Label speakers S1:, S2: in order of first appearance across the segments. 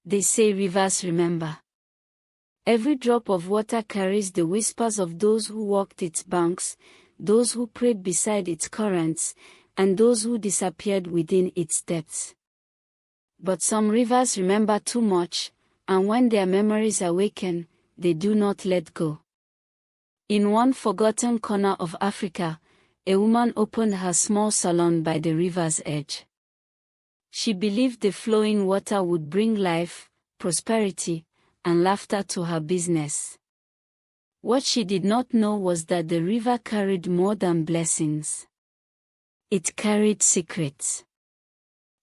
S1: They say rivers remember. Every drop of water carries the whispers of those who walked its banks, those who prayed beside its currents, and those who disappeared within its depths. But some rivers remember too much, and when their memories awaken, they do not let go. In one forgotten corner of Africa, a woman opened her small salon by the river's edge. She believed the flowing water would bring life, prosperity, and laughter to her business. What she did not know was that the river carried more than blessings. It carried secrets,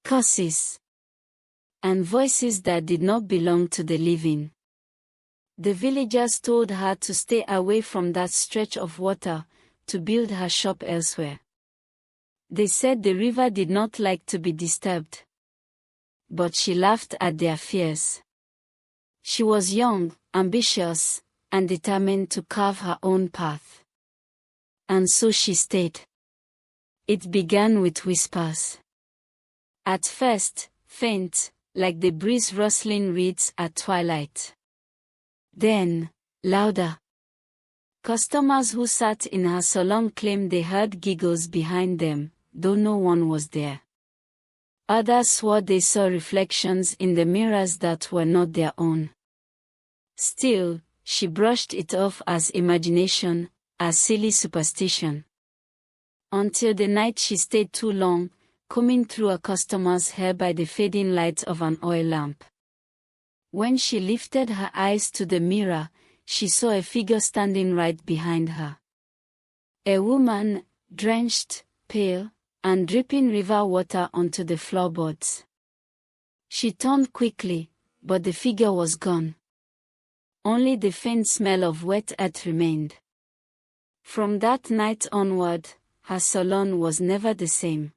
S1: curses, and voices that did not belong to the living. The villagers told her to stay away from that stretch of water, to build her shop elsewhere. They said the river did not like to be disturbed. But she laughed at their fears. She was young, ambitious, and determined to carve her own path. And so she stayed. It began with whispers. At first, faint, like the breeze rustling reeds at twilight. Then, louder. Customers who sat in her salon claimed they heard giggles behind them, though no one was there. Others swore they saw reflections in the mirrors that were not their own. Still, she brushed it off as imagination, as silly superstition. Until the night she stayed too long, combing through a customer's hair by the fading light of an oil lamp. When she lifted her eyes to the mirror, she saw a figure standing right behind her. A woman, drenched, pale, and dripping river water onto the floorboards. She turned quickly, but the figure was gone. Only the faint smell of wet earth remained. From that night onward, her salon was never the same.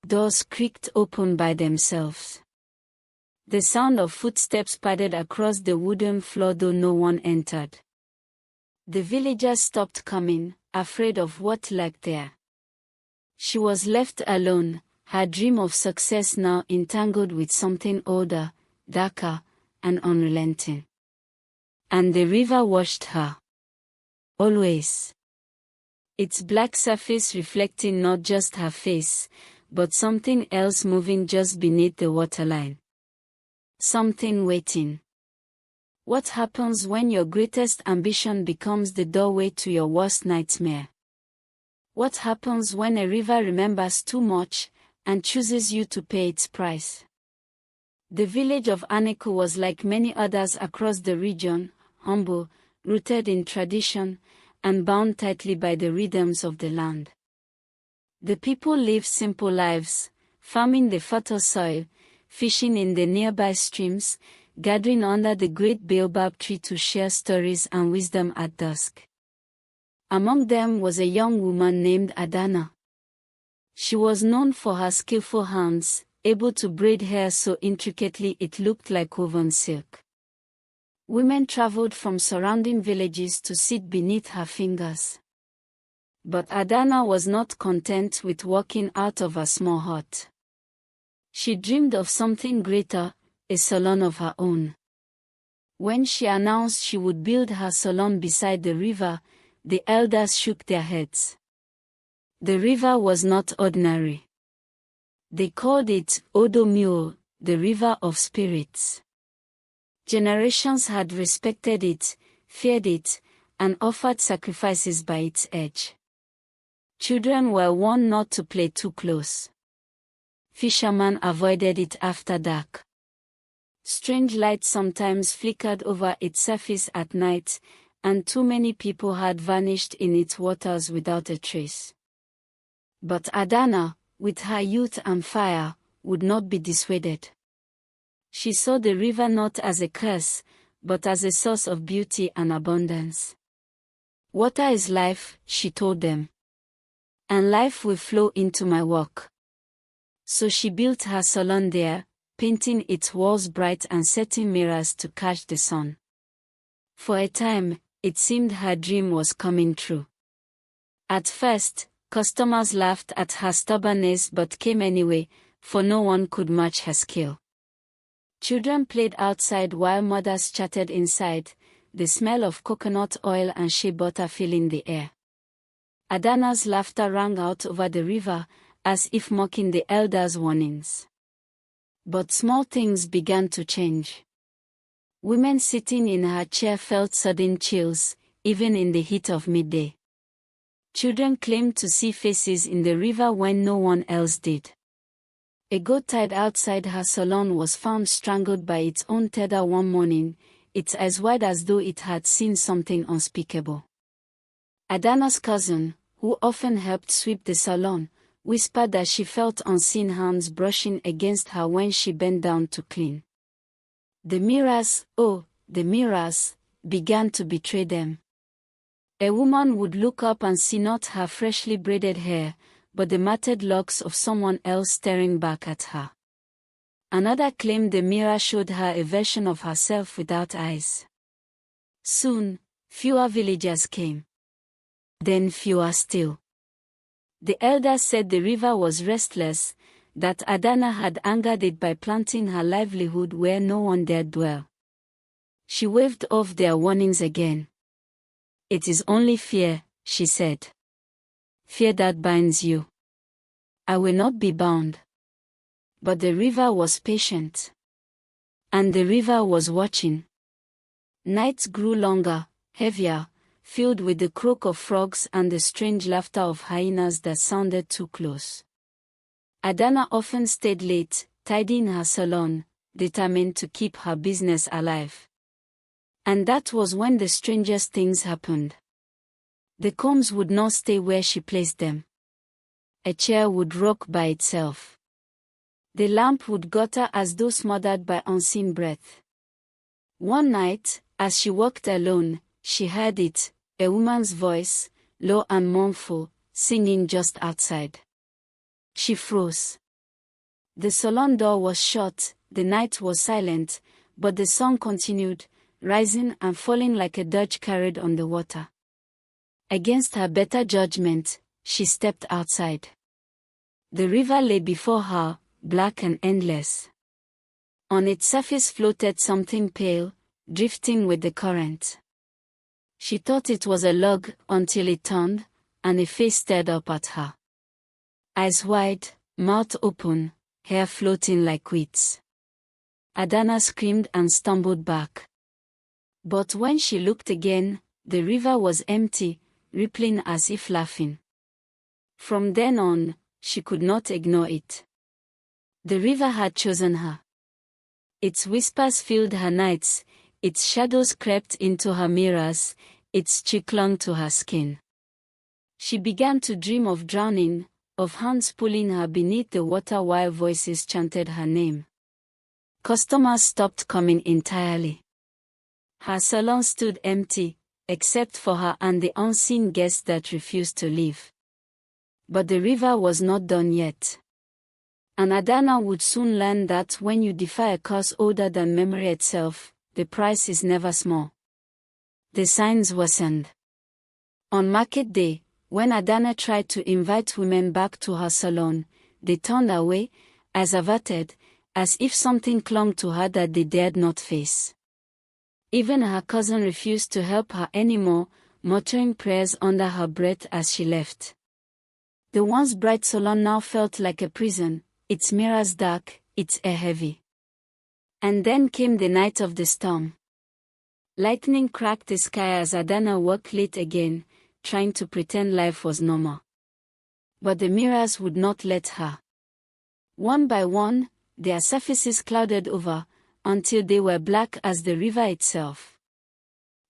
S1: Doors creaked open by themselves. The sound of footsteps padded across the wooden floor though no one entered. The villagers stopped coming, afraid of what lurked there. She was left alone, her dream of success now entangled with something older, darker, and unrelenting. And the river watched her. Always. Its black surface reflecting not just her face, but something else moving just beneath the waterline. Something waiting. What happens when your greatest ambition becomes the doorway to your worst nightmare? What happens when a river remembers too much, and chooses you to pay its price? The village of Anoku was like many others across the region, humble, rooted in tradition, and bound tightly by the rhythms of the land. The people lived simple lives, farming the fertile soil, fishing in the nearby streams, gathering under the great baobab tree to share stories and wisdom at dusk. Among them was a young woman named Adanna. She was known for her skillful hands, able to braid hair so intricately it looked like woven silk. Women traveled from surrounding villages to sit beneath her fingers. But Adanna was not content with walking out of a small hut. She dreamed of something greater, a salon of her own. When she announced she would build her salon beside the river, the elders shook their heads. The river was not ordinary. They called it Ọdọ Mmụọ, the river of spirits. Generations had respected it, feared it, and offered sacrifices by its edge. Children were warned not to play too close. Fishermen avoided it after dark. Strange lights sometimes flickered over its surface at night, and too many people had vanished in its waters without a trace. But Adanna, with her youth and fire, would not be dissuaded. She saw the river not as a curse, but as a source of beauty and abundance. Water is life, she told them. And life will flow into my work. So she built her salon there, painting its walls bright and setting mirrors to catch the sun. For a time, it seemed her dream was coming true. At first, customers laughed at her stubbornness but came anyway, for no one could match her skill. Children played outside while mothers chatted inside, the smell of coconut oil and shea butter filling the air. Adanna's laughter rang out over the river, as if mocking the elders' warnings. But small things began to change. Women sitting in her chair felt sudden chills, even in the heat of midday. Children claimed to see faces in the river when no one else did. A goat tied outside her salon was found strangled by its own tether one morning, its eyes wide as though it had seen something unspeakable. Adanna's cousin, who often helped sweep the salon, whispered that she felt unseen hands brushing against her when she bent down to clean. The mirrors, oh, the mirrors, began to betray them. A woman would look up and see not her freshly braided hair, but the matted locks of someone else staring back at her. Another claimed the mirror showed her a version of herself without eyes. Soon, fewer villagers came. Then fewer still. The elders said the river was restless, that Adanna had angered it by planting her livelihood where no one dared dwell. She waved off their warnings again. "It is only fear," she said. "Fear that binds you. I will not be bound." But the river was patient. And the river was watching. Nights grew longer, heavier, filled with the croak of frogs and the strange laughter of hyenas that sounded too close. Adanna often stayed late, tidying her salon, determined to keep her business alive. And that was when the strangest things happened. The combs would not stay where she placed them. A chair would rock by itself. The lamp would gutter as though smothered by unseen breath. One night, as she walked alone, she heard it, a woman's voice, low and mournful, singing just outside. She froze. The salon door was shut, the night was silent, but the song continued, rising and falling like a dodge carried on the water. Against her better judgment, she stepped outside. The river lay before her, black and endless. On its surface floated something pale, drifting with the current. She thought it was a log until it turned, and a face stared up at her. Eyes wide, mouth open, hair floating like wheats. Adanna screamed and stumbled back. But when she looked again, the river was empty, rippling as if laughing. From then on, she could not ignore it. The river had chosen her. Its whispers filled her nights, its shadows crept into her mirrors, its chill clung to her skin. She began to dream of drowning, of hands pulling her beneath the water while voices chanted her name. Customers stopped coming entirely. Her salon stood empty, except for her and the unseen guests that refused to leave. But the river was not done yet. And Adanna would soon learn that when you defy a cause older than memory itself, the price is never small. The signs worsened. On market day, when Adanna tried to invite women back to her salon, they turned away, eyes averted, as if something clung to her that they dared not face. Even her cousin refused to help her anymore, muttering prayers under her breath as she left. The once bright salon now felt like a prison, its mirrors dark, its air heavy. And then came the night of the storm. Lightning cracked the sky as Adanna woke late again, trying to pretend life was normal. But the mirrors would not let her. One by one, their surfaces clouded over, until they were black as the river itself.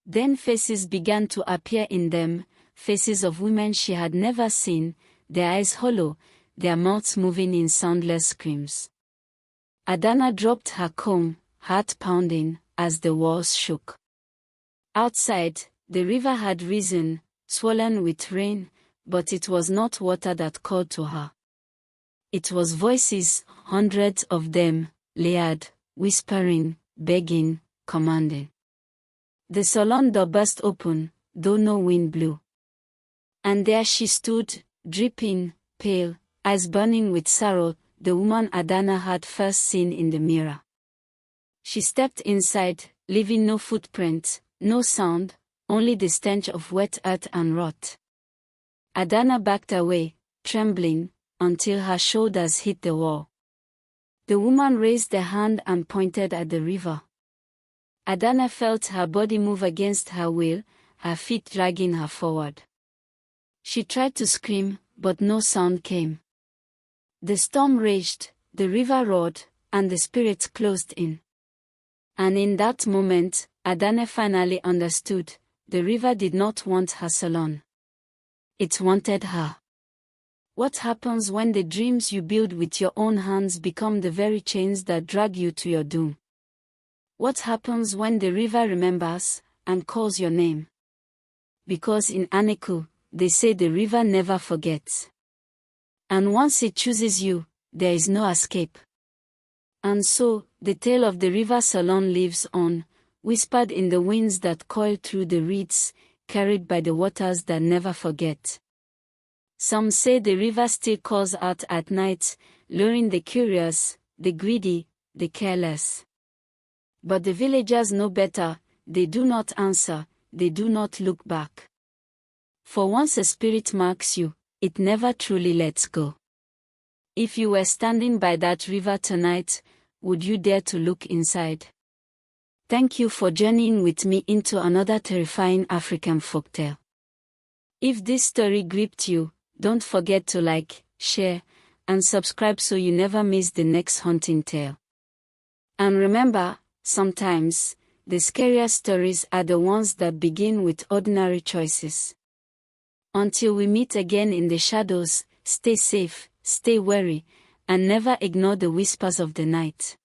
S1: Then faces began to appear in them, faces of women she had never seen, their eyes hollow, their mouths moving in soundless screams. Adanna dropped her comb, heart pounding, as the walls shook. Outside, the river had risen, swollen with rain, but it was not water that called to her. It was voices, hundreds of them, layered, whispering, begging, commanding. The salon door burst open, though no wind blew. And there she stood, dripping, pale, eyes burning with sorrow, the woman Adanna had first seen in the mirror. She stepped inside, leaving no footprint, no sound, only the stench of wet earth and rot. Adanna backed away, trembling, until her shoulders hit the wall. The woman raised a hand and pointed at the river. Adanna felt her body move against her will, her feet dragging her forward. She tried to scream, but no sound came. The storm raged, the river roared, and the spirits closed in. And in that moment, Adanna finally understood, the river did not want her Salon. It wanted her. What happens when the dreams you build with your own hands become the very chains that drag you to your doom? What happens when the river remembers, and calls your name? Because in Anoku, they say the river never forgets. And once it chooses you, there is no escape. And so, the tale of the river Salon lives on, whispered in the winds that coil through the reeds, carried by the waters that never forget. Some say the river still calls out at night, luring the curious, the greedy, the careless. But the villagers know better, they do not answer, they do not look back. For once a spirit marks you, it never truly lets go. If you were standing by that river tonight, would you dare to look inside? Thank you for journeying with me into another terrifying African folktale. If this story gripped you, don't forget to like, share, and subscribe so you never miss the next haunting tale. And remember, sometimes, the scariest stories are the ones that begin with ordinary choices. Until we meet again in the shadows, stay safe, stay wary, and never ignore the whispers of the night.